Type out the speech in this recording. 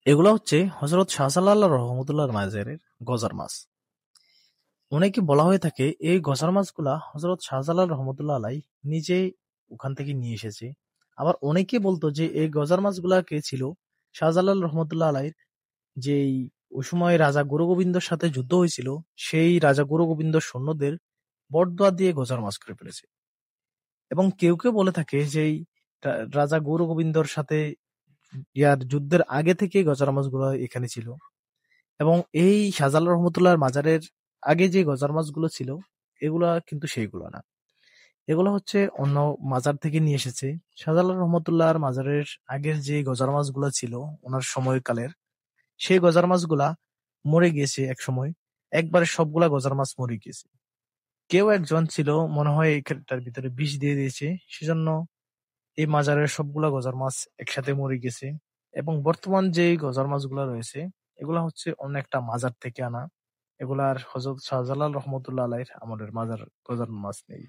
এগুলা হচ্ছে হযরত শাহজালাল রহমতুল্লাহর মাজারের গজার মাছ। অনেকে বলা হয়ে থাকে এই গজার মাছগুলা হযরত শাহজালাল রহমতুল্লাহ আলাই নিজে ওখান থেকে নিয়ে এসেছে। আবার অনেকে বলতো যে এই গজার মাছগুলা কে ছিল শাহজালাল রহমতুল্লাহ আলাইর যেই ওই সময় রাজা গুরুগোবিন্দর সাথে যুদ্ধ হয়েছিল, সেই রাজা গুরুগোবিন্দ সৈন্যদের বটদোয়া দিয়ে গজার মাছ করে ফেলেছে। এবং কেউ কেউ বলে থাকে যে এই রাজা গুরুগোবিন্দর সাথে ইয়ার যুদ্ধের আগে থেকে গজার মাছগুলো এখানে ছিল। এবং এই শাহজালাল রহমতুল্লাহর মাজারের আগে যে গজার মাছগুলো ছিল এগুলা কিন্তু সেইগুলো না। এগুলো হচ্ছে অন্য মাজার থেকে নিয়ে এসেছে। শাহজালাল রহমতুল্লাহর মাজারের আগের যে গজার মাছগুলো ছিল ওনার সময়কালের, সেই গজার মাছগুলা মরে গিয়েছে এক সময়। একবারে সবগুলা গজার মাছ মরে গিয়েছে। কেউ একজন ছিল মনে হয় এটার ভিতরে বিষ দিয়ে দিয়েছে, সেজন্য এই মাজারের সবগুলা গজার মাছ একসাথে মরে গেছে। এবং বর্তমান যে গজার মাছগুলা রয়েছে এগুলা হচ্ছে অন্য একটা মাজার থেকে আনা। এগুলার হযরত শাহজালাল রহমতুল্লাহ আলাইহির আমলের মাজার গজার মাছ নেই।